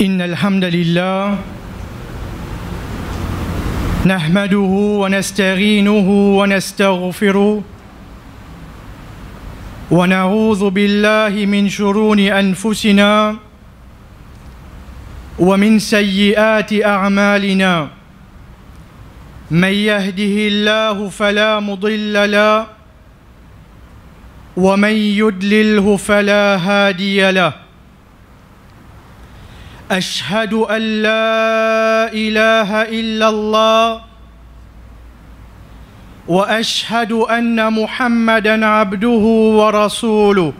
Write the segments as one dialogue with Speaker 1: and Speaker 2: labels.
Speaker 1: إن الحمد لله نحمده ونستعينه ونستغفره ونعوذ بالله من شرور أنفسنا ومن سيئات أعمالنا من يهده الله فلا مضل له ومن يضلله فلا هادي له أشهد أن لا إله إلا الله وأشهد أن محمدًا عبده ورسوله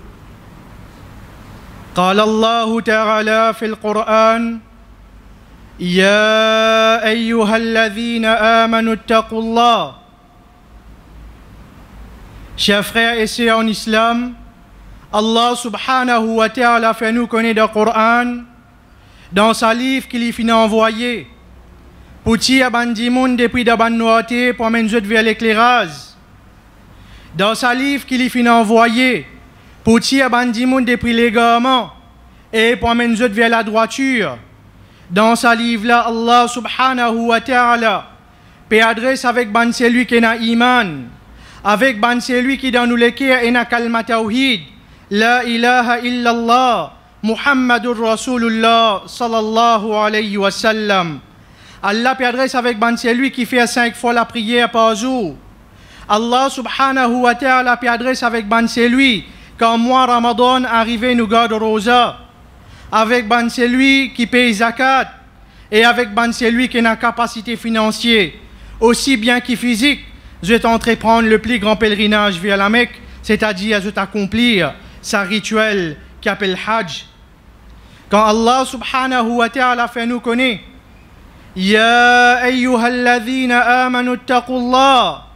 Speaker 1: قال الله تعالى في القرآن يا أيها الذين آمنوا اتقوا الله. Chers frères et sœurs en islam, Allah subhanahu wa ta'ala fait nous connaître le Coran dans sa livre qu'il finit envoyé pour tirer bandi monde depuis la bonne noirté pour mener vers l'éclairage. Dans sa livre qu'il finit envoyé pour tirer bandi monde depuis l'égarement et pour mener vers la droiture. Dans sa livre là, Allah subhanahu wa ta'ala peut adresse avec ban celui qui n'a iman, avec ban celui qui dans nous l'équerre et n'a kalma tawhid, la ilaha illallah, Muhammadur Rasulullah sallallahu alayhi wa sallam. Allah peut adresse avec ban celui qui fait 5 fois la prière par jour. Allah subhanahu wa ta'ala peut adresse avec ban celui quand mois Ramadan arrivé nous garde rosa. Avec ban celui qui paye zakat et avec ban celui qui a une capacité financière aussi bien que physique, je vais entreprendre le plus grand pèlerinage vers la Mecque, c'est-à-dire je vais accomplir sa rituel qui appelle Hajj. Quand Allah subhanahu wa ta'ala fait nous connaître Ya ayyuhalladhina amanu attaqullah,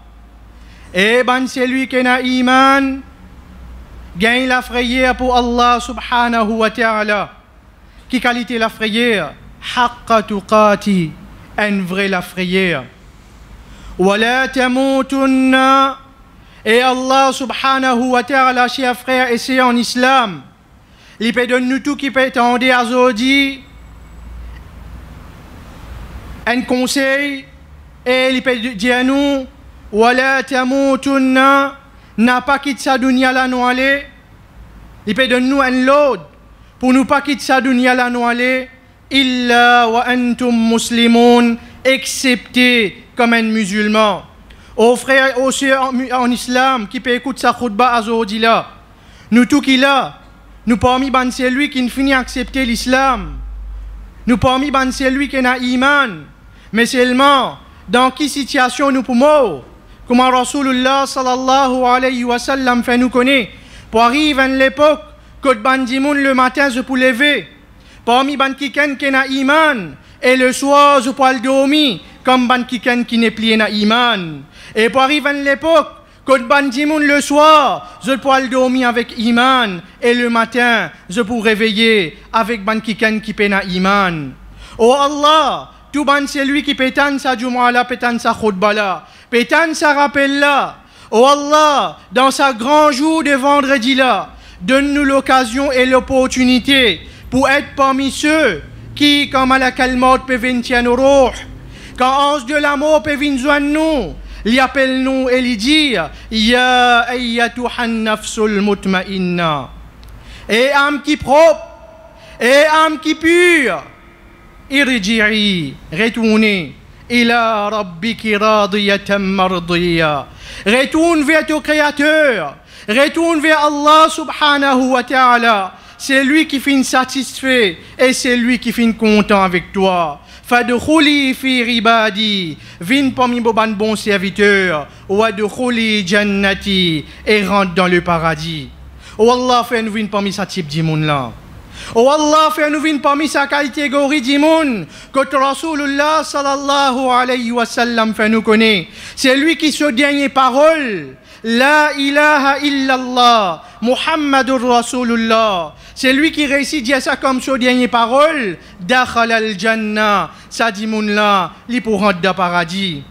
Speaker 1: et ban celui qui a iman gagne la frayère pour Allah subhanahu wa ta'ala. Qui qualité la frayère? Haqqa tuqati, une vraie la frayère. Wa la tamutunna, et Allah subhanahu wa ta'ala, chers frères et sœurs en islam, il peut donner nous tout qui peut tendre à Zodi un conseil et il peut dire à nous wa la tamutunna, n'a pas quitté sa dunya la noalé, il peut donner nous un lot pour nous pas quitter sa dunya la noalé illa wa antum muslimun, excepté comme un musulman. Aux frères, aux sœurs en islam qui peut écouter sa khutba à Zodi là, nous tout qui là, nous parmi ban c'est lui qui ne finit accepter l'islam, nous parmi ban c'est lui qui n'a iman, mais seulement dans quelle situation nous pouvons, comment Rasulullah sallallahu alayhi wa sallam fait nous connaître, pour arriver à l'époque que bandi moun le matin je peux lever, parmi ban kiken qui n'a iman, et le soir je peux dormir comme ban kiken qui n'est plié n'a iman, et pour arriver à l'époque que bandi moun le soir je peux dormir avec iman, et le matin je peux réveiller avec ban kiken qui n'a iman. Oh Allah, tout ban c'est lui qui pétane sa Jumu'ah là, pétane sa khutba là, pétane sa rappel là. Oh Allah, dans sa grand jour de vendredi là, donne-nous l'occasion et l'opportunité pour être parmi ceux qui, comme à la kalmot, peuvent venir nos roh. Quand ange de la mort peut venir joindre nous, il appelle nous et lui dit Ya ayyatuhan nafsul mutma'inna. Et âme qui propre, et âme qui pure, irji'i, retournez ila rabbiki radiyatan mardiya. Retourne vers ton créateur, retourne vers Allah subhanahu wa ta'ala. C'est lui qui finit satisfait et c'est lui qui finit content avec toi. Fadkhuli fi ribadi, vin parmi boban bon serviteur, wadkhuli jannati, et rentre dans le paradis. Oh Allah, fait nous vin parmi sa type de monde là. Oh Allah, fait nous vin parmi sa catégorie de monde que Rasulullah sallallahu alayhi wa sallam fait nous connaître. C'est lui qui se dernier parole. La ilaha illallah, Muhammadur Rasulullah. C'est lui qui réussit à dire ça comme sa dernière parole. Dakhal al-jannah, ça dit moun là, li pour rentrer dans le paradis.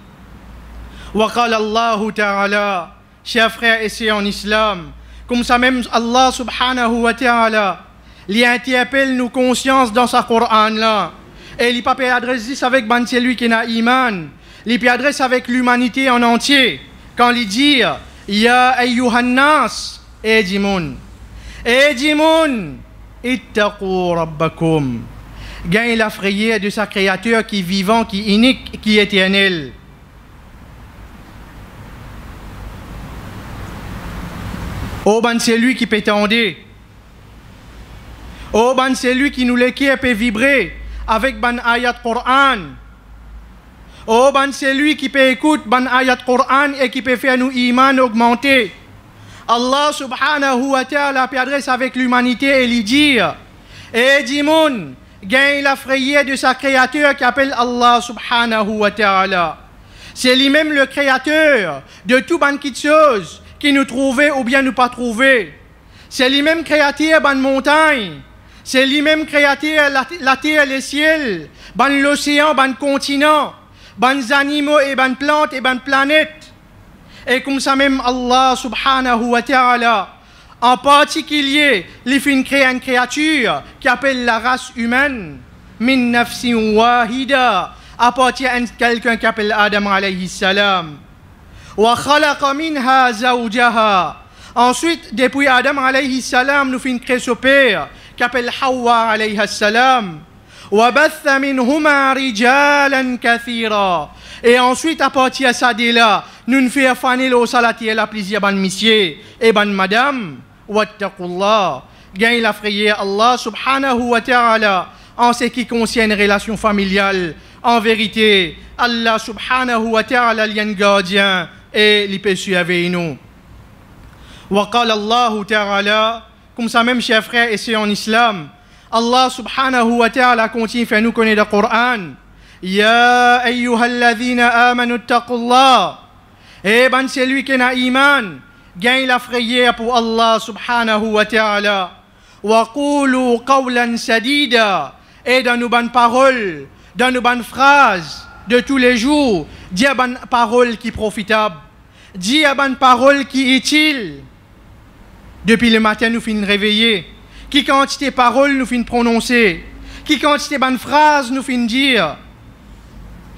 Speaker 1: Wa qala Allah ta'ala, chers frères et sœurs en islam, comme ça même Allah subhanahu wa ta'ala, il interpelle nos consciences dans sa Coran là. Et il peut adresser avec ban celui qui n'a iman. Il peut adresser avec l'humanité en entier. Quand il dit Ya ayyuhan nas, Edimoun, ittaqu rabbakum. Gagne la frayeur de sa créature qui est vivant, qui est unique, qui est éternel. Oh ben c'est lui qui peut tendre. Oh ben c'est lui qui nous l'équipe peut vibrer avec ban ayat Coran. Oh ben c'est lui qui peut écouter ban ayat Coran et qui peut faire nous iman augmenter. Allah subhanahu wa ta'ala peut adresser avec l'humanité et lui dire Edimoun, gagne la frayeur de sa créature qui appelle Allah subhanahu wa ta'ala. C'est lui-même le créateur de tout ban de choses qui nous trouvait ou bien nous pas trouver. C'est lui-même créateur ban montagne. C'est lui-même créateur la terre et les ciels, ban l'océan, ban continent, ban animaux et ban plantes et ban planètes. Et comme ça même Allah subhanahu wa ta'ala, en particulier, il fait créer une créature qui appelle la race humaine, min nafsin wahida, à partir de quelqu'un qui appelle Adam alayhi salam. Wa khalaqa minha zawjaha. Ensuite, depuis Adam alayhi salam, nous fait créer son père qui appelle Hawa alayhi salam. Wa batha minhuma rijalan kathira. Et ensuite, à partir de ça, là, nous nous faisons faner au salati et la plaisir ban monsieur et ban madame. Wattaqullah. Gagne la frayeur Allah subhanahu wa ta'ala en ce qui concerne les relations familiales. En vérité, Allah subhanahu wa ta'ala est un gardien et il peut suivre nous. Wa qala Allah ta'ala, comme ça même chers frères et sœurs en islam, Allah subhanahu wa ta'ala continue à faire nous connaître le Coran. Ya ayyuhalladhina amanu attaqullah. Eh ben c'est lui qui a iman, gagne la frayeur pour Allah subhanahu wa ta'ala. Wa qulu qawlan sadida. Et dans nos bonnes paroles, dans nos bonnes phrases de tous les jours, dis à bonne parole qui est profitable, dis à bonne parole qui est utile. Depuis le matin, nous finissons réveiller. Qui quantité de paroles nous finissons prononcer? Qui quantité de bonnes phrases nous finissons dire?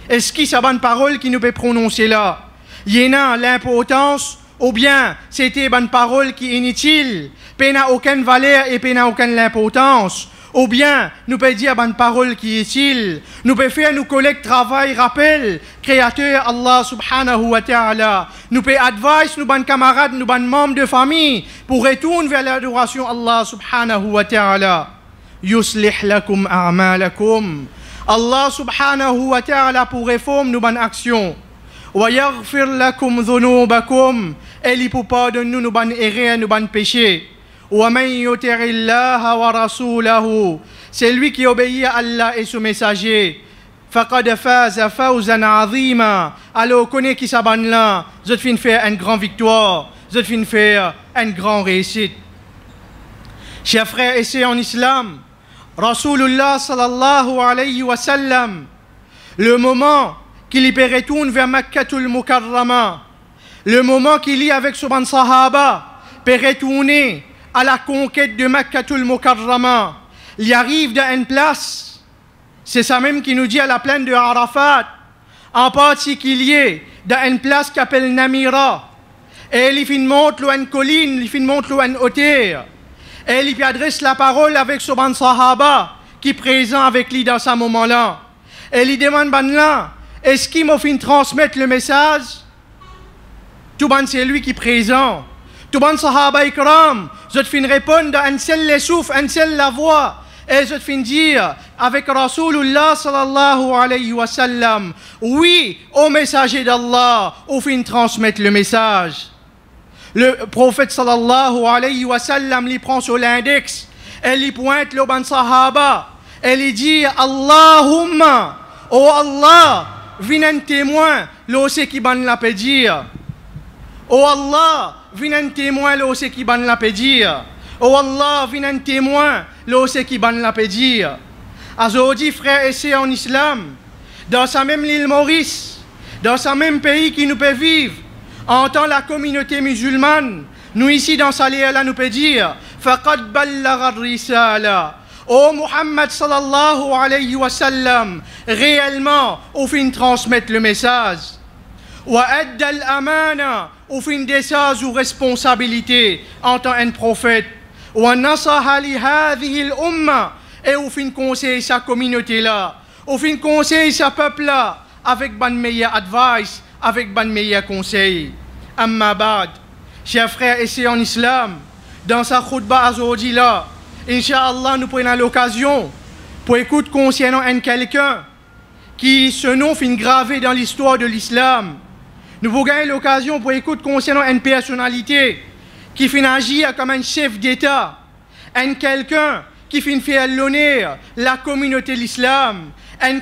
Speaker 1: Est-ce qu'il y a bonne parole qui nous peut prononcer là? Il y en a l'importance, ou bien c'était bonne parole qui est inutile, qui n'a aucune valeur et qui n'a aucune importance. Ou bien, nous pouvons dire bonne parole qui est utile. Nous pouvons faire nos collègues travail, rappel, créateur Allah subhanahu wa ta'ala. Nous pouvons advice nos bonnes camarades, nos bonnes membres de famille pour retourner vers l'adoration Allah subhanahu wa ta'ala. Yuslih lakum a'malakum. Allah subhanahu wa ta'ala pour réformer nos bonnes actions. Wa yaghfir lakum dhunubakum. Et il pour pardonner nos bonnes erreurs, nos bonnes péchés. وَمَنْ يُطِعِ اللَّهَ وَرَسُولَهُ. C'est lui qui obéit à Allah et son messager. فَقَدْ فَازَ فَوْزًا عَظِيمًا. Alors, connaît qui s'abonne là, je te faire une grande victoire, je te faire une grande réussite. Chers frères et sœurs en islam, Rasulullah sallallahu alayhi wa sallam, le moment qu'il y peut retourner vers Makkatul Mukarrama, le moment qu'il y avec son ban sahaba, peut retourner à la conquête de Makkatul Mukarrama, il arrive dans une place, c'est ça même qui nous dit à la plaine de Arafat, en particulier dans une place qui s'appelle Namira, et il monte une colline, il monte une hauteur, et il adresse la parole avec son ban sahaba qui est présent avec lui dans ce moment-là, et il demande ban là, est-ce qu'il m'a fait transmettre le message? Tout ban c'est lui qui est présent. Tout bon sahaba ikram, je te fin répondre un seul le souffle, un seul la voix. Et je te fin dire avec Rasulullah sallallahu alayhi wa sallam, oui, au messager d'Allah, au fin transmettre le message. Le prophète sallallahu alayhi wa sallam lui prend sur l'index, et lui pointe le bon sahaba, et lui dit Allahumma, oh Allah, viens un témoin, l'osé qui ban la peut dire. Oh Allah, viens un témoin, l'osé qui ban la peut dire. Oh Allah, viens un témoin, l'osé qui ban la peut dire. Aujourd'hui, frères et sœurs en islam, dans sa même île Maurice, dans ce même pays qui nous peut vivre, en tant la communauté musulmane, nous ici dans sa là nous peut dire, فقد بلغ الرسالة. Ô Muhammad sallallahu alayhi wa sallam, réellement, au fin transmettre le message. Wa adda al-amana, au fin décharge ou responsabilité en tant qu'un prophète. Wa nasaha li hadhihi al-umma, et au fin conseil sa communauté là, au fin conseil sa peuple là, avec ban meilleur advice, avec ban meilleur conseil. Amma ba'd, chers frères et sœurs en islam, dans sa khutbah aujourd'hui là, Inch'Allah, nous prenons l'occasion pour écouter concernant quelqu'un qui ce nom finit gravé dans l'histoire de l'islam. Nous pouvons gagner l'occasion pour écouter concernant une personnalité qui finit agir comme un chef d'État, quelqu'un qui finit faire l'honneur la communauté de l'islam,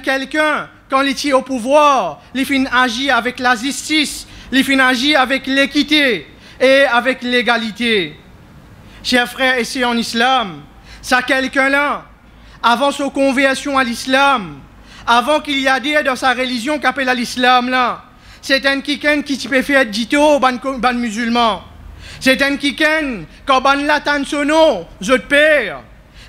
Speaker 1: quelqu'un quand il est au pouvoir, il finit agir avec la justice, il finit agir avec l'équité et avec l'égalité. Chers frères et sœurs en islam, ça quelqu'un-là, avant sa conversion à l'islam, avant qu'il y ait des dans sa religion qu'appelle à l'islam là, c'est un quelqu'un qui peut faire dito ban musulman. C'est un quelqu'un quand ban latan sono, je te père.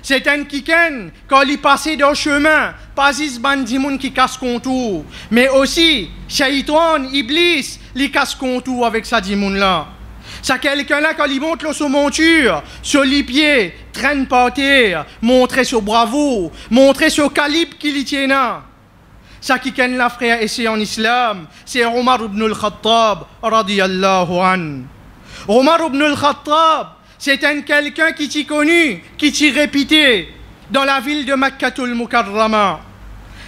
Speaker 1: C'est un quelqu'un quand il passe dans le chemin, pas is ban dimoun qui casse contour, mais aussi Shaitan, Iblis, il casse contour avec sa dimoun là. C'est quelqu'un-là, quand il monte sur monture, sur les pieds, traîne par terre, montrer sur bravo, montrer sur calibre qu'il y tient là. C'est quelqu'un-là, frère, et c'est en islam, c'est Omar ibn al-Khattab, radiyallahu an. Omar ibn al-Khattab, c'est un quelqu'un qui t'y connu, qui t'y répété dans la ville de Makkatul Mukarrama.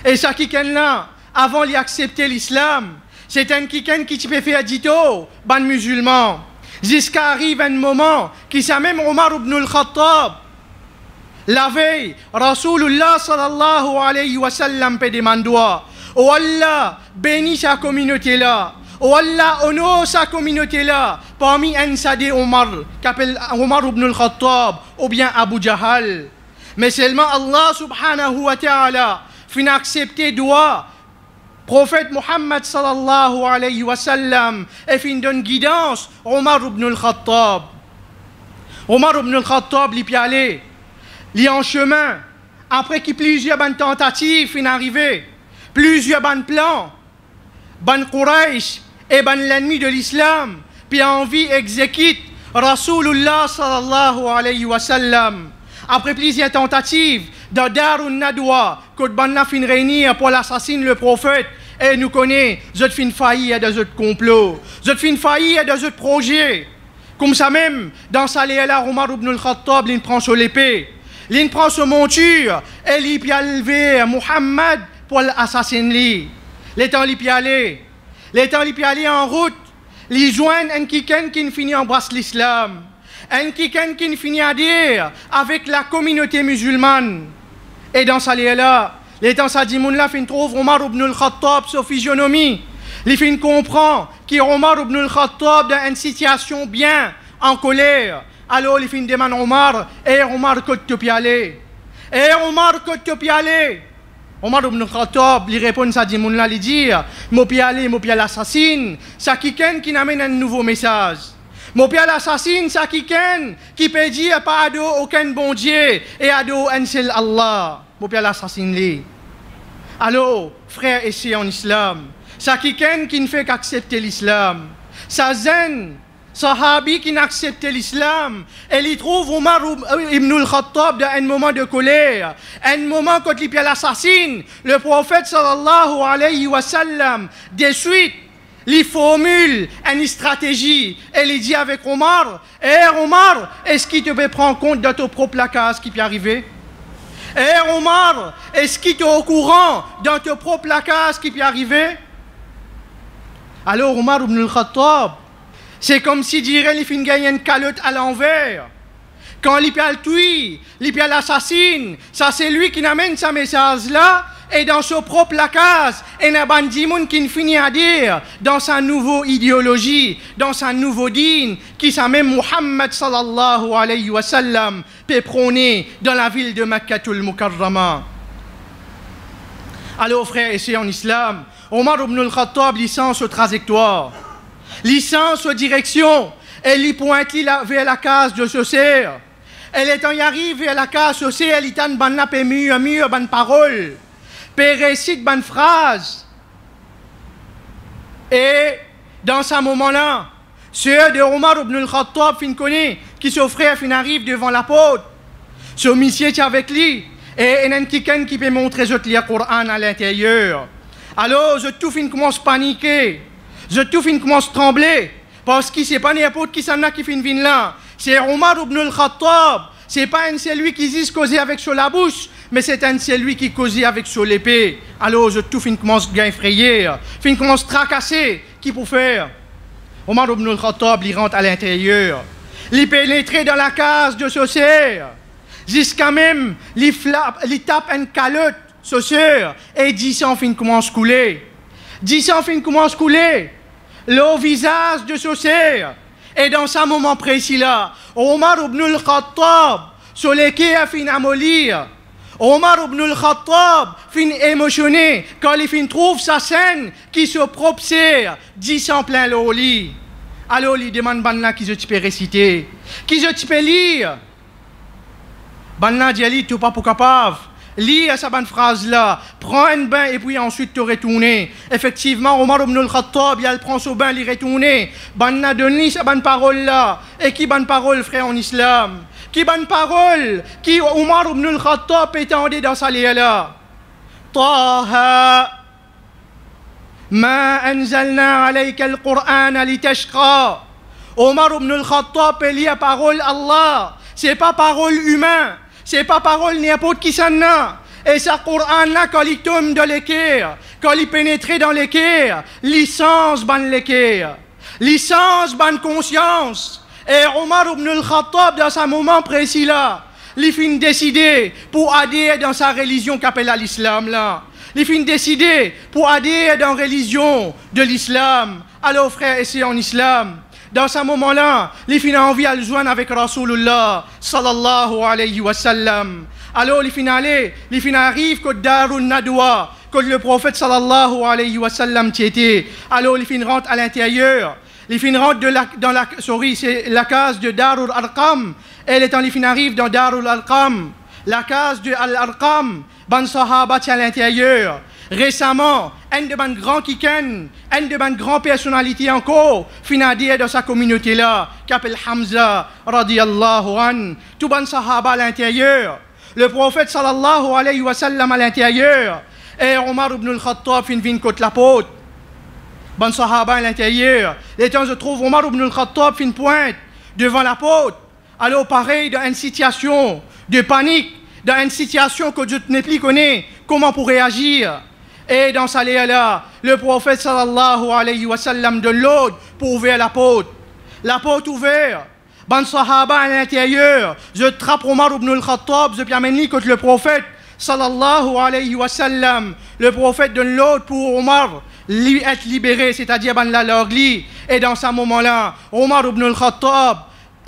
Speaker 1: Et c'est quelqu'un-là, avant d'accepter l'islam, c'est un quelqu'un qui t'y peut faire dito, ban musulman. Jusqu'à arrive un moment qui s'est même Omar ibn al-Khattab. La veille, Rasulullah sallallahu alayhi wa sallam peut demander oh Allah, bénis sa communauté là. Oh Allah, honore sa communauté là. Parmi un sadé Omar, qu'appelle Omar ibn al-Khattab, ou bien Abu Jahal. Mais seulement Allah subhanahu wa ta'ala fin accepter doigt. Prophète Muhammad sallallahu alayhi wa sallam et fin donne guidance Omar ibn al-Khattab. Omar ibn al-Khattab il est allé, il est en chemin, après qu'il plusieurs bonnes tentatives fin arrivé, plusieurs bonnes plans, bonnes Quraysh et bonnes l'ennemi de l'islam, puis envie exécute Rasulullah sallallahu alayhi wa sallam. Après plusieurs tentatives, dans Darun Nadwa, que Banna fin réunir pour l'assassiner le prophète, et nous connaissons, je fin failli à des autres complots, je fin failli à des autres projets. Comme ça même, dans sa léala, Omar ibn al-Khattab, il prend sur l'épée, il prend sur monture, et il peut lever Muhammad pour l'assassiner. Les temps, il peut aller. Les temps, il peut aller en route. Il joignent un quelqu'un qui finit embrasse l'islam. Un quelqu'un qui finit à dire avec la communauté musulmane. Et dans sa léala, les temps, ça dit, là, fin trouve Omar ibn al-Khattab, sa physionomie. Il fin comprend qu'Omar ibn al-Khattab dans une situation bien en colère. Alors, il fin demande Omar, et Omar, que tu peux aller? Et Omar, que tu peux aller? Omar ibn al-Khattab, il répond à dit, là, il dit, mon peux aller, mon peux l'assassine. C'est quelqu'un qui amène un nouveau message. Mon père l'assassin, c'est quelqu'un qui peut dire pas à aucun bon Dieu et à un seul Allah. Mon père l'assassin. Alors, frères et sœurs en islam, c'est quelqu'un qui ne fait qu'accepter l'islam. C'est zen, sahabi qui n'accepte l'islam. Et il trouve Omar ibn al-Khattab dans un moment de colère. Un moment quand il l'assassin, le prophète sallallahu alayhi wa sallam, de suite, il formule une stratégie et il dit avec Omar, Omar, est-ce qu'il te peut prendre compte de ton propre placage qui peut arriver? Omar, est-ce qu'il est au courant de ton propre placage qui peut arriver? Alors Omar ibn al-Khattab, c'est comme si dirait il fin gagner une calotte à l'envers. Quand il peut le tuer, il peut l'assassiner, ça c'est lui qui amène ce message là. Et dans son propre placage, et n'a pas de qui finit à dire, dans sa nouvelle idéologie, dans sa nouveau dîne, qui sa même Muhammad sallallahu alayhi wa sallam peut prôner dans la ville de Makkatul Mukarrama. Alors frères et sœurs en islam, Omar ibn al-Khattab licence aux trajectoires, licence aux directions, et il pointe vers la case de ce cerf. Elle est en arrive à la case aussi, elle est en banna pe mieux ban parole, pe récite ban phrase. Et dans ce moment-là, ceux de Omar ibn al-Khattab fin connaît qui s'offrait fin arrive devant l'apôtre. Ce monsieur qui est avec lui et un quelqu'un qui peut montrer le Coran à l'intérieur. Alors, je tout fin commence à paniquer, je tout fin commence à trembler parce que c'est pas n'importe qui s'en a qui fin vin là. C'est Omar ibn al-Khattab. C'est pas un celui qui dit causer avec sur la bouche, mais c'est un celui qui cause avec sur l'épée. Alors, je tout fin commence à effrayer, fin commence à tracasser. Qui peut faire? Omar ibn al-Khattab, il rentre à l'intérieur. Il pénètre dans la case de sorcière. Jusqu'à même, il tape une calotte, sorcière. Et 10 ans fin commence à couler. 10 ans fin commence à couler. Le visage de sorcière. Et dans ce moment précis-là, Omar ibn al-Khattab, sur lequel a fin amollir. Omar ibn al-Khattab fin émotionné quand il fin trouve sa scène qui se propsère 10 ans plein le lit. Alors il demande Banna qui je peux réciter, qui je peux lire. Banna dit Ali, tu n'es pas pour capable. Lis à sa bonne phrase là, prends un bain et puis ensuite te retourner. Effectivement, Omar ibn al-Khattab, il prend son bain, il retourne. Banna donne sa bonne parole là. Et qui bonne parole, frère, en islam? Qui bonne parole? Qui Omar ibn al-Khattab étendait dans sa lia là? Taha, ma anzalna alayka al-Qur'an litashqa. Omar ibn al-Khattab lit la parole Allah. C'est pas parole humaine. C'est pas parole n'importe qui s'en a. Et ce Coran-là, quand il tombe dans l'équerre, quand il pénètre dans l'équerre, licence ban l'équerre, licence ban conscience. Et Omar ibn al-Khattab, dans ce moment précis-là, il finit décider pour adhérer dans sa religion qu'appelle l'islam là. Il finit décider pour adhérer dans la religion de l'islam. Alors frère, et c'est en islam. Dans ce moment-là, il finit envie à le joindre avec Rasulullah sallallahu alayhi wa sallam. Alors il finit aller, il finit arrive que Darul Nadwa, que le prophète sallallahu alayhi wa sallam y était. Alors il finit rentre à l'intérieur. Il finit rentre c'est la case de Darul Arqam. Et le temps il finit arrive dans Darul Arqam, la case de Al-Arqam, ban sahaba à l'intérieur. Récemment, un de mes grands kiken, un de mes grandes personnalités encore, finadie dans sa communauté là, qui s'appelle Hamza, radiyallahu an, tout ban sahaba à l'intérieur, le prophète sallallahu alayhi wa sallam à l'intérieur, et Omar ibn al-Khattab vient contre la porte, ban sahaba à l'intérieur, les temps je trouve Omar ibn al-Khattab fin pointe devant la porte, alors pareil dans une situation de panique, dans une situation que je ne plus connais, comment pour réagir. Et dans sa là, le prophète sallallahu alayhi wa sallam donne l'ordre pour ouvrir la porte. La porte ouverte. Ban sahaba à l'intérieur. Je trappe Omar ibn al-Khattab, je permets contre le prophète sallallahu alayhi wa sallam. Le prophète donne l'ordre pour Omar lui être libéré, c'est-à-dire ban la lorgli. Et dans ce moment-là, Omar ibn al-Khattab,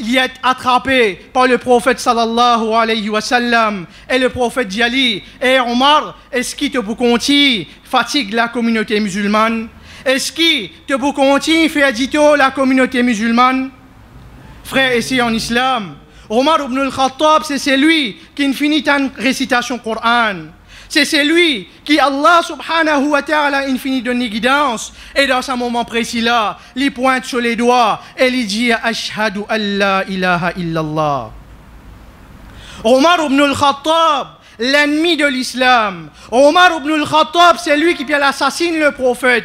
Speaker 1: il est attrapé par le prophète sallallahu alayhi wa sallam. Et le prophète dit Ali, et Omar, est-ce qu'il te peut continuer fatigue la communauté musulmane? Est-ce qu'il te peut continuer faire dito la communauté musulmane? Frère, ici en islam, Omar ibn al-Khattab, c'est celui qui ne finit une récitation Coran. C'est celui qui, Allah subhanahu wa ta'ala, infini de guidance. Et dans ce moment précis-là, il pointe sur les doigts et il dit Ashhadu an la ilaha illallah. Omar ibn al-Khattab, l'ennemi de l'islam. Omar ibn al-Khattab, c'est lui qui assassine le prophète.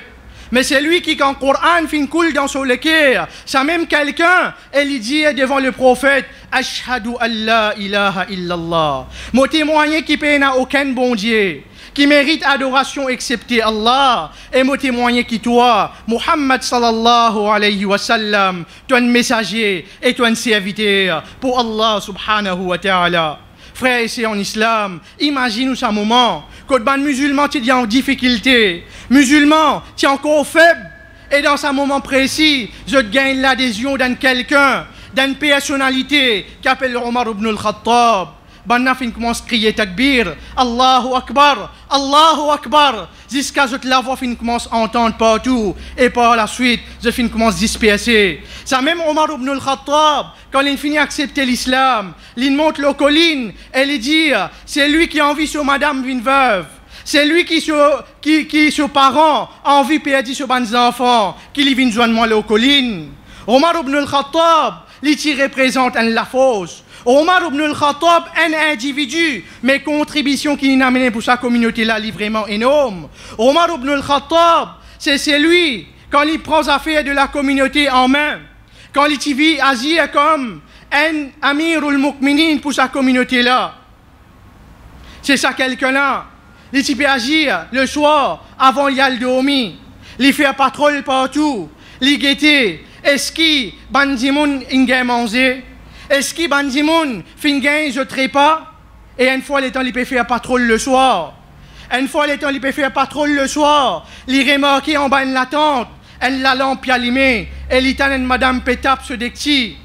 Speaker 1: Mais c'est lui qui, quand le Coran fin coule dans son équerre, ça même quelqu'un, il dit devant le prophète, Ashhadu an la ilaha illallah. Mon témoigner qui paie n'a aucun bon Dieu, qui mérite adoration excepté Allah. Et mon témoigner qui toi, Muhammad sallallahu alayhi wa sallam, toi un messager et toi un serviteur pour Allah subhanahu wa ta'ala. Frère, c'est en islam, imagine-nous ce moment, quand un musulman est en difficulté, musulman, tu es encore faible, et dans ce moment précis, je gagne l'adhésion d'un quelqu'un, d'une personnalité qui appelle Omar ibn al-Khattab. Banna fin commence à crier takbir, Allahu Akbar, Allahu Akbar. jusqu'à ce que la voix commence à entendre partout, et par la suite, je commence à disperser. Ça même Omar ibn al-Khattab, quand il finit d'accepter l'islam, il monte la colline, et il dit, c'est lui qui a envie sur madame une veuve. C'est lui qui sur parents, a envie de perdre sur les enfants, qui vient joindre moi la colline. Omar ibn al-Khattab, il représente la force. Omar ibn al-Khattab, un individu, mais contribution qu'il a amené pour sa communauté là, est vraiment énorme. Omar ibn al-Khattab, c'est lui, quand il prend les affaires de la communauté en main, quand il vit agir comme un amir al-Mu'minin pour sa communauté là. C'est ça quelqu'un-là. Il peut agir le soir, avant il y a le dormir. Il fait un patrouille partout. Il guette. Est-ce qu'il bandimoun ingé manger? Est-ce qu'il bandimoun fingain je trépas? Et une fois le temps il peut faire un patrouille le soir. Une fois le temps il peut faire un patrouille le soir. Il remarque en bas de la tente, la lampe allumée. Et il t'a une madame pétape sur des petits.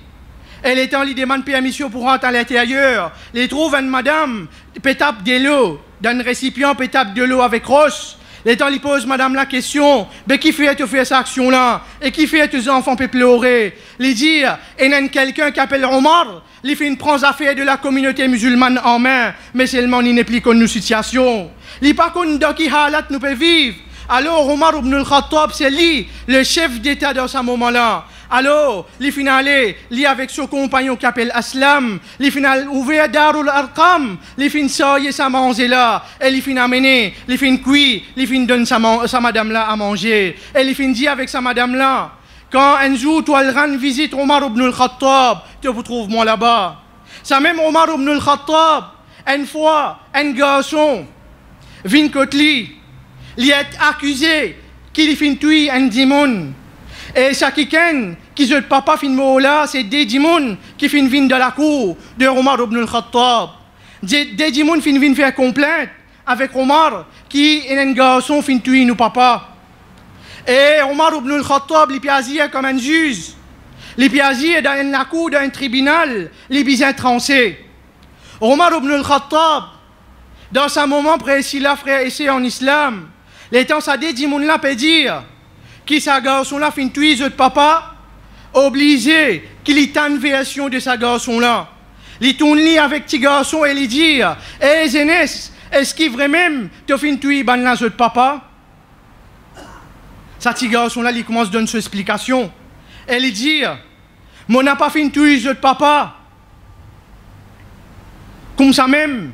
Speaker 1: Et le temps il demande permission pour rentrer à l'intérieur. Il trouve une madame pétape de l'eau. Dans un récipient pétape de l'eau avec roche. Les temps, il pose madame la question, mais qui fait cette action-là? Et qui fait tes enfants peuvent pleurer? Il dit, il y a quelqu'un qui appelle Omar, il fait une prendre affaire de la communauté musulmane en main, mais seulement il n'est plus connu nos situations. Il n'est pas connu dans qui halat nous peut vivre. Alors Omar ibn al-Khattab, c'est lui, le chef d'État dans ce moment-là. Alors, les finales, li avec son compagnon qui appelle Aslam, les finales ouvert Darul Arqam, les fins saillent sa manger là, et les fins amener, les fins cuit, les fins donne sa madame là à manger, et les fins dit avec sa madame là, quand un jour toi elle rend visite Omar ibn al-Khattab, tu vous trouves moi là-bas. Ça même Omar ibn al-Khattab, une fois, un garçon, vient côté lui, il est accusé qu'il fin tuer un démon. Et ça qui je papa fin là, c'est des démons qui fin vin de la cour de Omar ibn al-Khattab. Des démons fin vin faire complainte avec Omar qui est un garçon fin tuer nous papa. Et Omar ibn al-Khattab il peut agir comme un juge. Il peut agir dans la cour d'un tribunal, il peut tranché. Omar ibn al-Khattab dans ce moment précis là frère ici en islam, les temps ça des démons là peut dire qui sa garçon là fin tuer de papa obligé qu'il ait une version de sa garçon là. Il tourne avec petit garçon et il dit eh Zénès, est-ce qu'il vraiment te fin tuer ban là de papa? Ça petit garçon là il commence à donner son explication. Et il dit mon n'a pas fin tuer de papa. Comme ça même,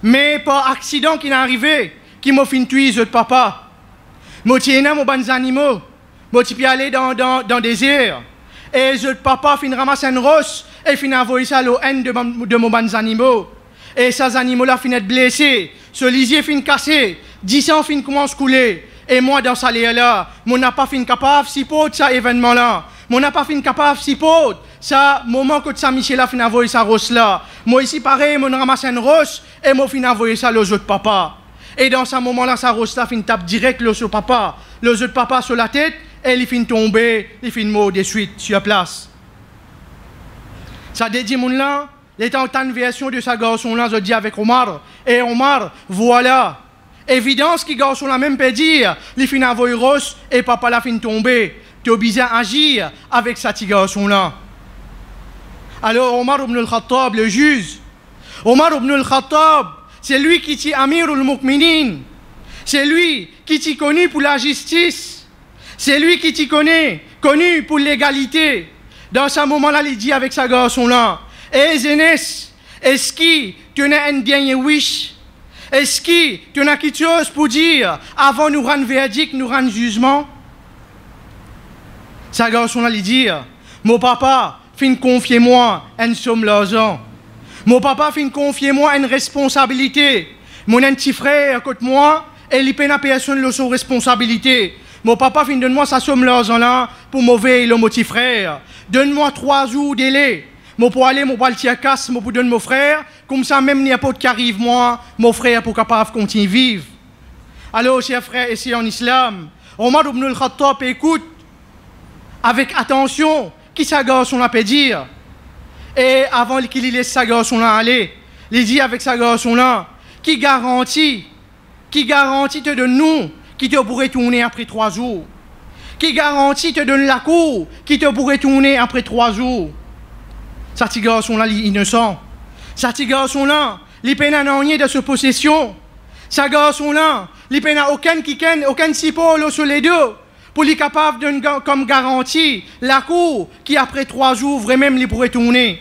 Speaker 1: mais par accident qui est arrivé qui m'a fin tuer de papa. Moi tiens mon bons animaux. Moi, tu peux aller dans le désert. Et je papa fin ramasser une roche et fin envoyer ça à l'eau de mon bons animaux. Et ces animaux-là fin être blessés. Ce lisier fin cassé. 10 ans fin commence à couler. Et moi, dans ça là, mon n'a pas fin capable si pot ça événement-là. Mon n'a pas fin capable si pot. Ça, moment que ça Michel fin envoyer sa roche là. Moi ici pareil, mon ramasse une roche et moi fin envoyer ça à l'eau de papa. Et dans ce moment-là, sa roche là fin tape direct l'eau sur papa. L'eau de papa sur la tête. Et il finit tomber, il finit mort de suite sur place. Ça dédie mon là, l'état en version de sa garçon là, je dis avec Omar. Et Omar, voilà. Évidence que garçon là même peut dire, il finit envoyer roche et papa là finit tomber. Tu es obligé à agir avec sa petit garçon là. Alors Omar ibn al-Khattab, le juge. Omar ibn al-Khattab, c'est lui qui est Amir al-Mu'minin. C'est lui qui est connu pour la justice. C'est lui qui t'y connaît, connu pour l'égalité. Dans ce moment-là, il dit avec sa garçon-là, eh Zénès, est-ce que tu as un dernier wish? Est-ce que tu as quelque chose pour dire avant nous rendre verdict, nous rendre jugement? Sa garçon-là, il dit, mon papa, fin confier-moi une somme d'argent. Mon papa, fin confier-moi une responsabilité. Mon petit frère, côté moi, et il peine à personne de son responsabilité. Mon papa fin donne-moi sa somme l'argent là pour m'ouvrir le mon petit frère. Donne-moi 3 jours de délai. Moi pour aller, moi pour le casse, moi pour donner mon frère. Comme ça même n'importe qui arrive moi, mon frère pour capable continuer vivre. Alors chers frères ici en islam, Omar ibn al-Khattab écoute avec attention qui sa garçon là peut dire. Et avant qu'il laisse sa garçon là aller, il dit avec sa garçon là qui garantit de nous qui te pourrait tourner après 3 jours? Qui garantit te donne la cour qui te pourrait tourner après 3 jours? Ce petit garçon-là, il est innocent. Ce petit garçon-là, il n'a rien de sa possession. Ce garçon-là, il n'a aucun sipolo sur les deux pour lui capable de donner comme garantie la cour qui après 3 jours vraiment il pourrait tourner.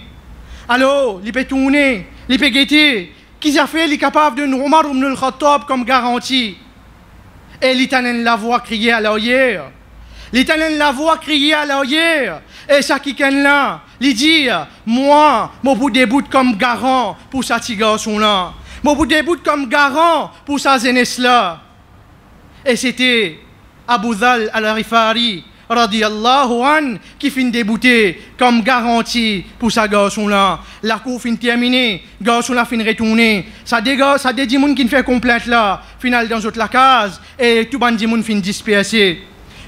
Speaker 1: Alors, il peut tourner, il peut guetter. Qui a fait, il est capable de donner Omar ibn al-Khattab comme garantie. Et l'Éternel la voix crier à l'arrière. L'Éternel la voix crier à l'arrière. Et ça qui est là, il dit, moi, je déboute comme garant pour ce petit garçon-là. Je déboute comme garant pour sa jeunesse-là. Et c'était Abu Dhal al-Rifari, radiyallahu an, qui finit débouter comme garantie pour sa garçon-là. La cour finit terminée, garçon-là finit retourner. Ça des gens qui fait complainte là, final dans la case, et tout le monde finit dispersé.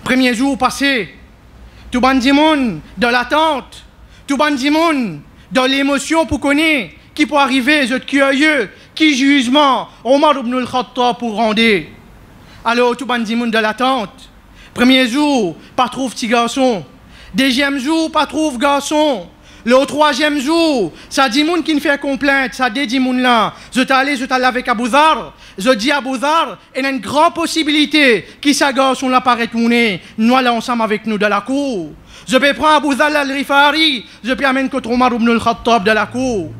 Speaker 1: Premier jour passé, tout le monde dans l'attente, tout le monde dans l'émotion pour connaître qui peut arriver, vous êtes curieux, qui jugement, Omar ibn al-Khattab pour rendre. Alors tout le monde dans l'attente. Premier jour, pas trouve petit garçon. Deuxième jour, pas trouve garçon. Le troisième jour, ça dit moun qui ne fait complainte, ça dit moun là. Je t'allais avec Abu Dhar. Je dis à Abu Dhar, il y a une grande possibilité qui sa garçon là pas retourner. Nous allons ensemble avec nous dans la cour. Je peux prendre Abu Dhal al-Rifari, je peux amener contre Omar ibn al-Khattab dans la cour.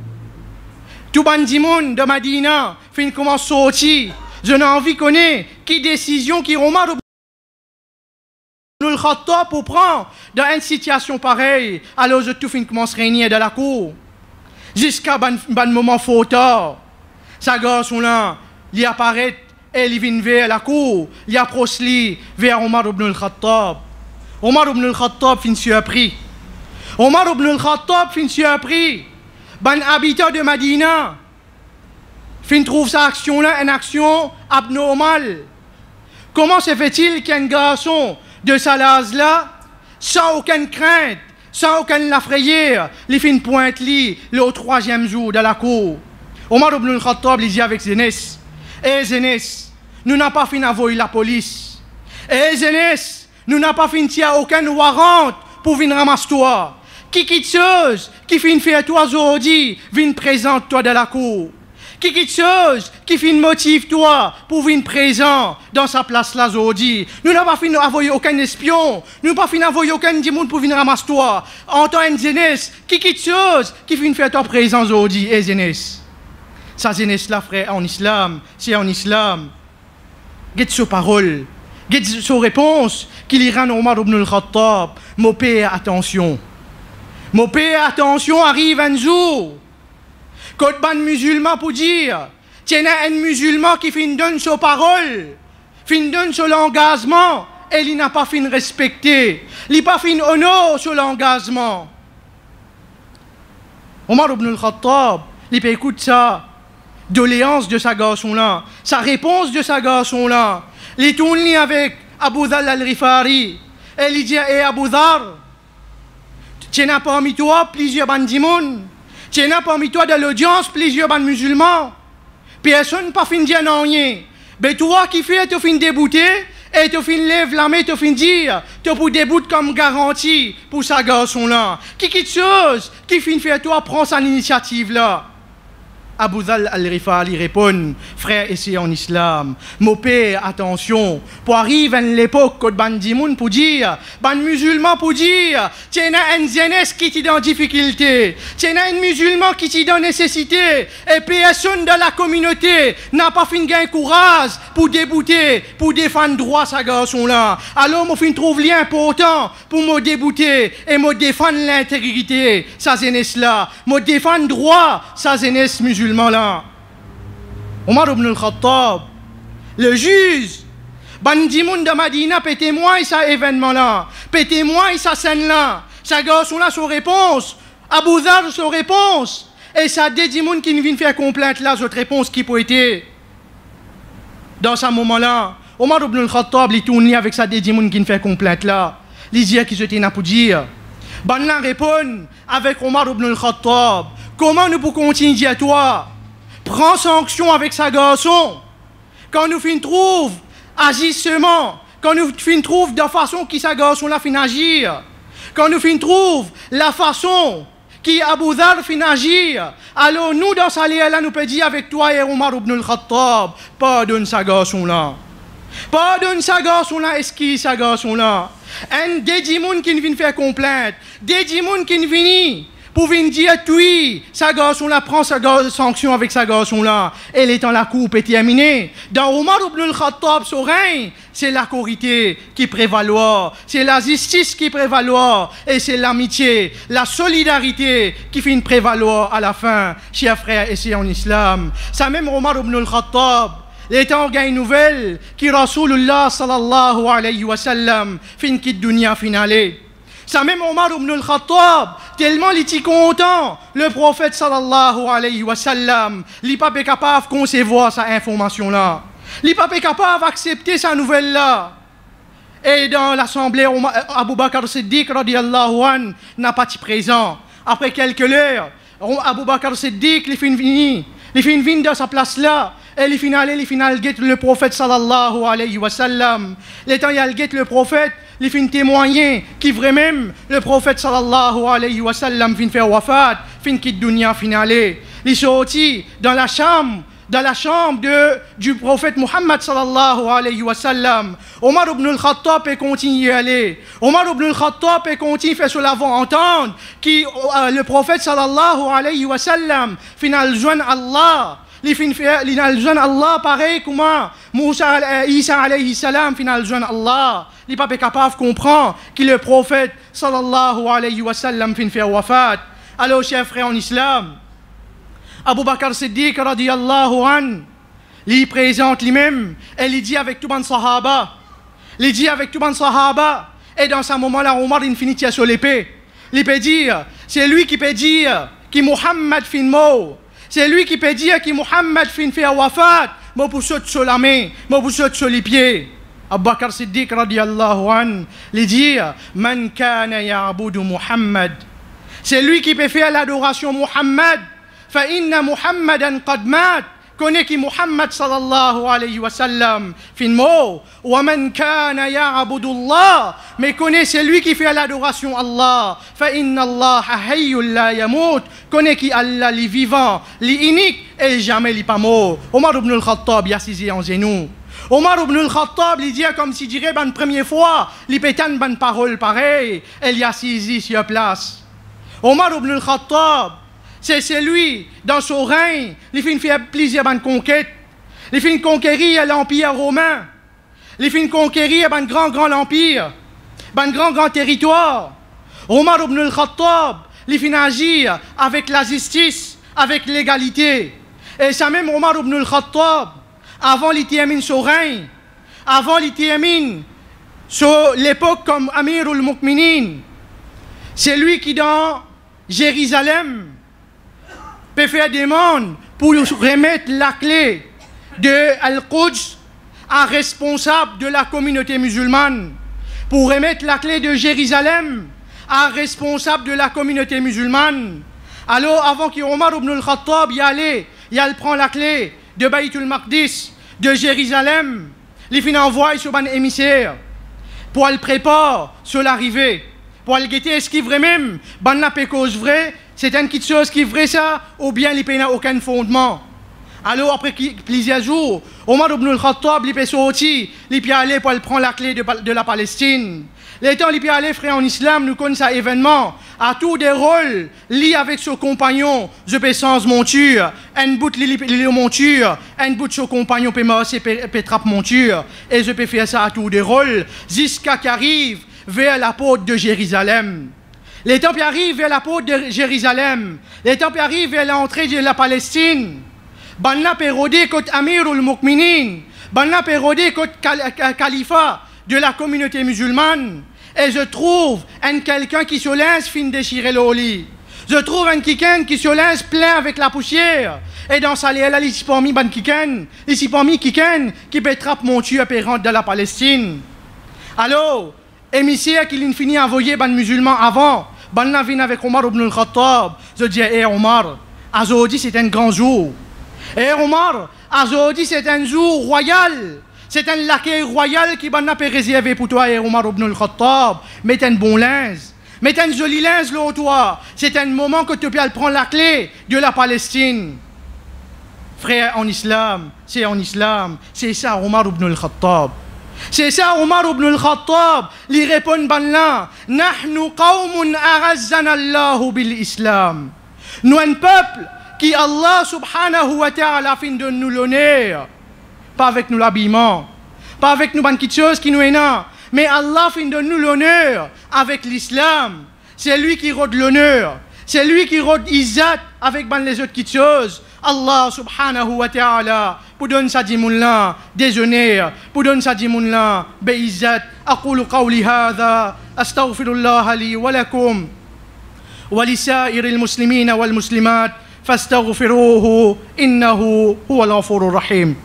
Speaker 1: Tout le monde de Madina, fin commence à sortir. Je n'ai envie de connaître qui décision qui Omar ibn al-Khattab pour prendre dans une situation pareille. Alors je tout fin commence à régner dans la cour. Jusqu'à un moment fort tard. Sa garçon là, il apparaît et il vient vers la cour. Il approche vers Omar ibn al-Khattab. Omar ibn al-Khattab fin surpris. Omar ibn al-Khattab fin surpris. Ben habitant de Madina fin trouve sa action là une action abnormale. Comment se fait-il qu'un garçon de sa l'âge là, sans aucune crainte, sans aucune la frayeur, il fin pointe li le troisième jour de la cour? Omar ibn al-Khattab dit avec Zénès, Zénès, nous n'avons pas fini d'envoyer la police. Zénès, nous n'avons pas fini de aucun warrant pour venir ramasser toi. Qui quitte chose, qui finit faire toi aujourd'hui, vient présente toi dans la cour. Qui quitte chose, qui finit motive toi pour venir présent dans sa place là aujourd'hui. Nous n'avons pas fini d'envoyer aucun espion, nous n'avons pas fini d'envoyer aucun monde pour venir ramasser toi. En tant que jeunesse, qui quitte chose, qui finit faire toi présent aujourd'hui, et jeunesse. Sa jeunesse là, frère, en islam, c'est en islam. Get sa parole, get sa réponse, qu'il ira Omar ibn al-Khattab, mon père, attention. Mon père, attention, arrive un jour. Quand un musulman pour dire, tiens un musulman qui fin donne sa parole, fin donne son engagement, et il n'a pas fin respecté, il n'a pas fin honneur sur l'engagement. Omar ibn al-Khattab, il peut écouter ça, doléance de sa garçon-là, sa réponse de sa garçon-là. Il tourne avec Abu Dhal al-Rifari, et il dit, Abu Dhar, tu n'as pas parmi toi plusieurs bandimons. Tu n'as parmi toi de l'audience plusieurs bandes musulmans. Personne pas fin dire non rien. Mais toi qui fais, tu fin débouter et tu fin lève la main, tu fin dire, tu pour débouter comme garantie pour sa garçon là. Qui quitte chose, qui fin faire toi prends son initiative là. Abu Dhal al-Rifari répond, frère, ici en islam, mon père, attention, pour arriver à l'époque quand bandimoun pour dire, ban musulman pour dire, tiens un jeunesse qui t'y dans difficulté, tiens un musulman qui t'y dans nécessité, et personne de la communauté n'a pas fin gain courage pour débouter, pour défendre droit sa garçon là. Alors, moi fin trouve lien important pour me débouter et me défendre l'intégrité, sa jeunesse là, me défendre droit, sa jeunesse musulmane. Là. Omar ibn al-Khattab, le juge, bandimoun de Madina, peut témoigner ça événement là, peut témoigner sa scène là, sa garçon là, son réponse, Abu Dhar, son réponse, et ça dédimoun qui vient faire complainte là, cette réponse qui peut être. Dans ce moment-là, Omar ibn al-Khattab, il tourne avec sa dédimoun qui fait complainte là, il dit qu'il se tient pour dire. Ban là répond avec Omar ibn al-Khattab. Comment nous pouvons continuer à toi? Prends sanction avec sa garçon. Quand nous fin trouve agissement, quand nous fin trouve de façon qui s'agace, on la fin agir, quand nous fin trouve la façon qui Abu Dhar fin agir, alors nous dans sa là nous peut dire avec toi et Omar ibn al-Khattab, pardonne sa garçon-là. Pardonne sa garçon-là, esquisse sa garçon-là. Un des gens qui viennent faire complainte, des gens qui viennent pour venir dire, oui, sa garçon-là prend sa sanction avec sa garçon-là. Et l'étant la coupe est terminée. Dans Omar ibn al-Khattab, son règne, c'est la corité qui prévaloir, c'est la justice qui prévaloir, et c'est l'amitié, la solidarité qui finit prévaloir à la fin, chers frères et sœurs en islam. Ça même Omar ibn al-Khattab, l'étant gagne nouvelle qui Rasulullah sallallahu alayhi wa sallam fin quitte dunya finale. Ça même Omar ibn al-Khattab, tellement il était content, le prophète sallallahu alayhi wa sallam, il n'est pas capable de concevoir sa information-là. Il n'est pas capable d'accepter sa nouvelle-là. Et dans l'assemblée, Abu Bakr Siddiq radiallahu anhu n'a pas été présent. Après quelques heures, Abu Bakr Siddiq, il finit venir dans sa place-là. Et il finit guette le prophète sallallahu alayhi wa sallam. Les temps il guette le prophète, il finit témoigner qui vraiment le prophète sallallahu alayhi wa sallam finit faire wafat, finit quitte dunya finale. Il sorti dans la chambre du prophète Muhammad sallallahu alayhi wa sallam. Omar ibn al-Khattab est continue à aller. Omar ibn al-Khattab est continue faire sur l'avant entendre qui le prophète sallallahu alayhi wa sallam final joindre Allah. Il final joindre Allah pareil comment Isa alayhi salam final joindre Allah. Il n'est pas capable de comprendre que le prophète sallallahu alayhi wa sallam fin faire wafat. Alors chers frères en islam, Abu Bakr Siddiq radiyallahu an, il présente lui-même et il dit avec tout le sahaba, et dans ce moment-là, Omar il finit sur l'épée. Il peut dire, c'est lui qui peut dire que Muhammad fin mort, c'est lui qui peut dire que Muhammad fin fait wafat, mais pour sauter sur la main, mais pour sauter sur les pieds. Abu Bakr Siddiq radiyallahu an, il dit, man kana ya'budu Muhammad, c'est lui qui peut faire l'adoration Muhammad. فإن محمدا قد مات كونيكي محمد صلى الله عليه وسلم في الموت ومن كان يعبد الله mais connaît celui qui fait l'adoration Allah فإن الله حي لا يموت كونيكي Allah li vivant li unique et jamais li pas mort. Omar ibn al-Khattab y assisé en genou. Omar ibn al-Khattab il dit comme si dirait une première fois li pétan bonne parole pareil elle y assisé sur place. Omar ibn al-Khattab c'est celui, dans son règne, il finit faire plusieurs conquêtes. Il finit conquérir l'empire romain. Il finit conquérir un grand empire, un grand territoire. Omar ibn al-Khattab, il finit agir avec la justice, avec l'égalité. Et ça même Omar ibn al-Khattab, avant il termine son règne, avant il termine sur l'époque comme Amirul Mu'minin, c'est lui qui dans Jérusalem peut faire demande pour remettre la clé de Al-Quds à responsable de la communauté musulmane, pour remettre la clé de Jérusalem à responsable de la communauté musulmane. Alors avant qu'Omar ibn al-Khattab y allait, il prend la clé de Baytul Maqdis, de Jérusalem, il finit envoyer sur un émissaire pour le préparer sur l'arrivée, pour le guetter est-ce qu'il vraiment, ban la pécose vrai, c'est une petite chose qui est vraie ça, ou bien il n'y a aucun fondement. Alors après plusieurs jours, Omar ibn al-Khattab, il peut sortir, il peut aller pour prendre la clé de la Palestine. Les temps, il peut aller, frère en islam, nous connaissons cet événement, à tous des rôles, liés avec son compagnon, je peux sans monture, un bout de monture, un bout de son compagnon peut marcher, peut trapper monture, et je peux faire ça à tous des rôles, jusqu'à qu'arrive vers la porte de Jérusalem. Les temps arrivent vers la porte de Jérusalem. Les temps arrivent vers l'entrée de la Palestine. Banna pérodé contre Amirul Mu'minin. Banna pérodé contre Khalifa de la communauté musulmane. Et je trouve un quelqu'un qui se laisse fin déchirer le lit. Je trouve un quelqu'un qui se laisse plein avec la poussière. Et dans sa là, ici parmi ban quelqu'un, ici parmi quelqu'un qui peut trapper mon tueur et rentre dans la Palestine. Alors, émissaire qui finit envoyer ban musulman avant. Ban la vient avec Omar ibn al-Khattab. Je dis, Omar, aujourd'hui c'est un grand jour. Omar, aujourd'hui c'est un jour royal. c'est un laquais royal qui m'a réservé pour toi et Omar ibn al-Khattab. Mets un bon linge. Mets un joli linge là, toi. C'est un moment que tu peux prendre la clé de la Palestine. Frère, en islam, c'est ça Omar ibn al-Khattab. C'est ça Omar ibn al-Khattab. Il répond ben là, Nahnu qawmun arazzana Allahu bil Islam. Nous un peuple qui Allah subhanahu wa ta'ala fin de nous l'honneur. Pas avec nous l'habillement, pas avec nous quelque chose qui nous est là, mais Allah fin de nous l'honneur avec l'islam. C'est lui qui rôde l'honneur, c'est lui qui rôde izzat avec les autres petites choses. Allah subhanahu wa ta'ala pour donner sa dimoun-là des honneurs, pour donner sa dimoun-là bi'izzat. أقول قولي هذا أستغفر الله لي ولكم ولسائر المسلمين والمسلمات فاستغفروه إنه هو الغفور الرحيم.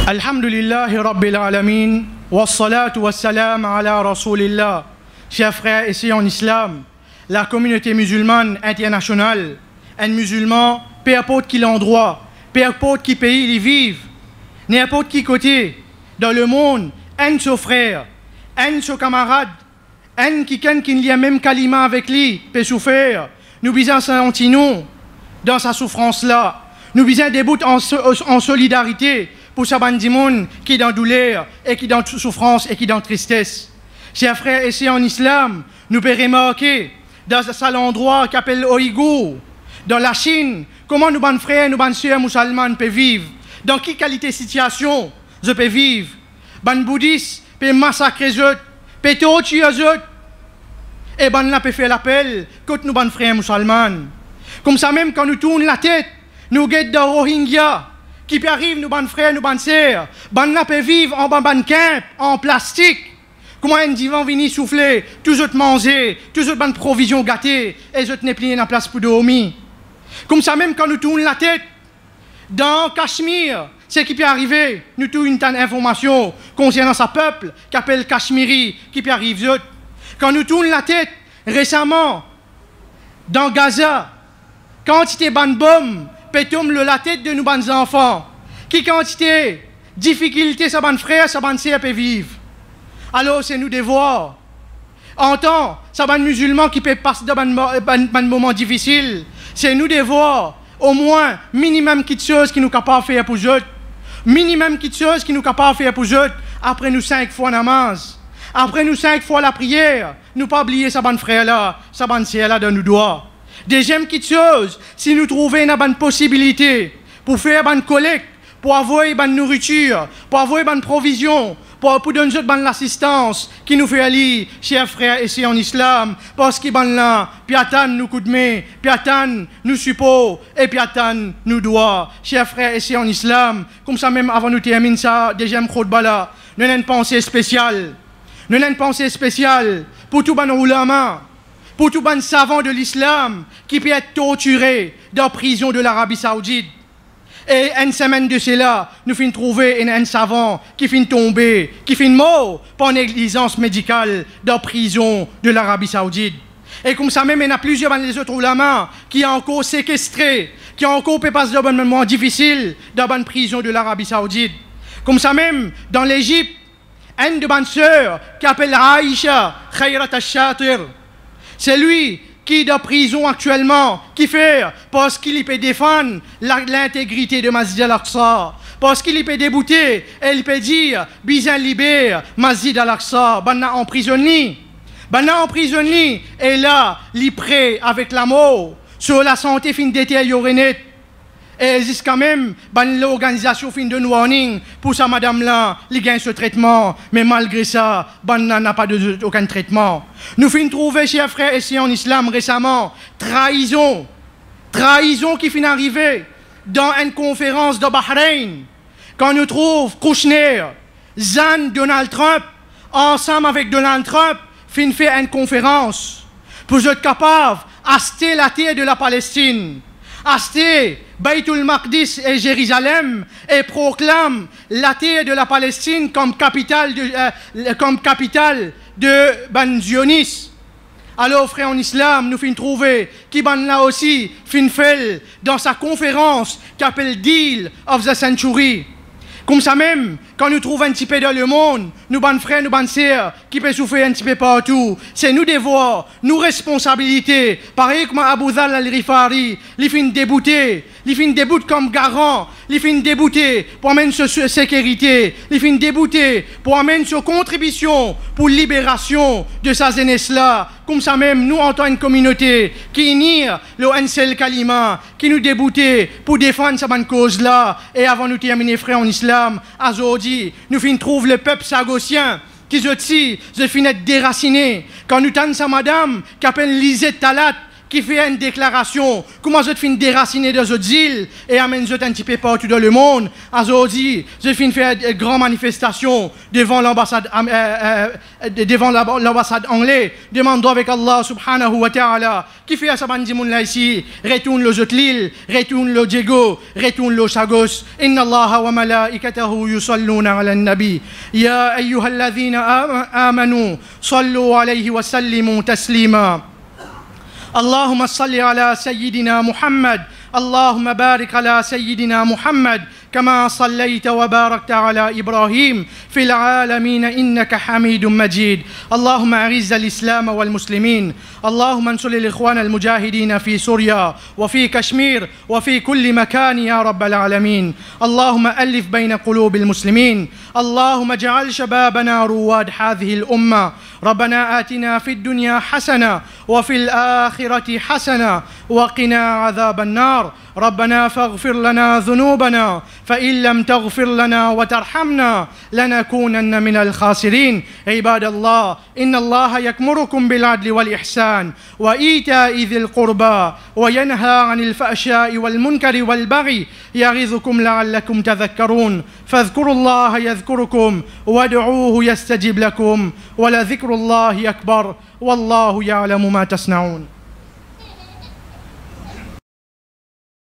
Speaker 1: الحمد لله رب العالمين والصلاة والسلام على رسول الله. Chers frères et sœurs en islam, la communauté musulmane internationale, un musulman, peu importe qui l'endroit, peu importe qui pays ils vivent, n'importe qui côté dans le monde, un de ses frères, un de ses camarades, un qui lit même kalima avec lui, peut souffrir. Nous bisons sentir nous dans sa souffrance là. Nous bisons des bouts en solidarité pour sa bande du monde qui est dans douleur et qui est dans souffrance et qui est dans tristesse. Chers frères et sœurs en islam, nous pouvons remarquer dans cet endroit qu'appelle Ouïghour, dans la Chine, comment nos frères et nos sœurs musulmanes peuvent vivre, dans quelle qualité de situation je peux vivre. Les bouddhistes peuvent massacrer eux, peuvent torturer eux, et là peut faire l'appel contre nos frères musulmans. Comme ça même quand nous tournons la tête, nous guettons dans Rohingya, qui peut arriver nos frères, nos sœurs, là peut vivre en camp, en plastique. Comment un divan vient souffler, tous autres manger, tous autres bonnes provisions gâtées, et les autres n'est plié dans la place pour dormir. Comme ça même quand nous tournons la tête, dans Cachemire, c'est qui peut arriver, nous trouvons une telle information concernant ce peuple qui appelle Cachemiri, qui peut arriver. Quand nous tournons la tête, récemment, dans Gaza, quantité de bombes peut tomber la tête de nos bonnes enfants, qui quantité, difficulté, sa bonne frère, sa bonne sœur peut vivre. Alors c'est nous devoir. En tant que ça musulman qui peut passer dans un moment difficile, c'est nous devoir au moins minimum quelque chose qui nous capable de faire pour eux. Minimum quelque chose qui nous capable de faire pour eux. Après nous 5 fois namaz, après nous 5 fois la prière, nous pas oublier sa bonne frère là, sa bonne sœur là dans nos doigts. Deuxième quelque chose, si nous trouvons une bonne possibilité pour faire une collecte, pour avoir une bonne nourriture, pour avoir une bonne provision, pour donner l'assistance qui nous fait aller, chers frères et sœurs en islam, parce qu'ils sont là, puis attendent nous coups de main, puis attendent nous support, et puis attendent nous doigts. Chers frères et sœurs en islam, comme ça même avant nous terminer ça, deuxième khutbah là, nous avons une pensée spéciale. Nous avons une pensée spéciale pour tous les ulama, pour tous les savants de l'islam qui peuvent être torturés dans la prison de l'Arabie Saoudite. Et une semaine de cela, nous finissons trouver un savant qui finit tomber, qui finit mort par négligence médicale dans la prison de l'Arabie Saoudite. Et comme ça même, il y a plusieurs des autres ulama qui ont encore séquestré, qui ont encore passé un moment difficile dans la prison de l'Arabie Saoudite. Comme ça même, dans l'Égypte, une de mes sœurs qui s'appelle Aïcha Khayrat al-Shatir, c'est lui qui est dans prison actuellement, qui fait parce qu'il peut défendre l'intégrité de Masjid al-Aqsa, parce qu'il peut débouter et il peut dire bizan libère Masjid al-Aqsa, banna emprisonné, et là, il est prêt avec la mort sur la santé fin détériorée net. Et existe quand même l'organisation fin de warning pour ça madame là, il gagne ce traitement, mais malgré ça, n'a pas aucun traitement. Nous finissons trouver, chers frères et sœurs en islam récemment, trahison qui finit arriver dans une conférence de Bahreïn, quand nous trouvons Kouchner, Zan, Donald Trump, ensemble avec Donald Trump, finissent faire une conférence pour être capable d'acheter la terre de la Palestine, acheter Baytul Maqdis et Jérusalem et proclame la terre de la Palestine comme capitale de Zionisme. Alors, frère en islam, nous finissons trouver qui ban là aussi, fin fait dans sa conférence qui appelle Deal of the Century. Comme ça même, quand nous trouvons un petit peu dans le monde, nous ban frères, nous ban sœurs, qui peut souffrir un petit peu partout, c'est nous devoirs, nous responsabilités. Pareil comme Abu Dhal al-Rifari, il finit débouté, comme garant, il finit débouté pour amener sur sécurité, il finit débouté pour amener sur contribution pour libération de sa jeunesse-là. Comme ça même, nous en tant que communauté, qui unir le Ansel Kalima, qui nous déboutait pour défendre cette cause-là, et avant de terminer, frère en islam, aujourd'hui, nous finissons trouver le peuple sagossien, qui se finit déraciné. Quand nous tenons sa madame, qui appelle Lisette Talat, qui fait une déclaration, comment je finis déraciner de cette île et amène je un petit peu partout dans le monde. Aujourd'hui, je finis faire une grande manifestation devant l'ambassade anglaise, demandant avec Allah subhanahu wa ta'ala, qui fait à sa bande là ici, retourne le l'île, retourne le Diego, retourne le Chagos. Inna Allah wa malaikatahu yusalluna ala nabi. Ya ayyuhalladhina amanu, sallu alayhi wa sallimu taslima. اللهم صل على سيدنا محمد اللهم بارك على سيدنا محمد كما صليت وباركت على إبراهيم في العالمين إنك حميد مجيد اللهم أعز الإسلام والمسلمين اللهم انصر الإخوان المجاهدين في سوريا وفي كشمير وفي كل مكان يا رب العالمين اللهم ألف بين قلوب المسلمين اللهم اجعل شبابنا رواد هذه الأمة ربنا آتنا في الدنيا حسنة وفي الآخرة حسنة وقنا عذاب النار ربنا فاغفر لنا ذنوبنا فإن لم تغفر لنا وترحمنا لنكونن من الخاسرين عباد الله إن الله يأمركم بالعدل والإحسان وإيتاء ذي القربى وينهى عن الفحشاء والمنكر والبغي يعظكم لعلكم تذكرون فاذكروا الله يذكركم وادعوه يستجب لكم ولذكر الله أكبر والله يعلم ما تصنعون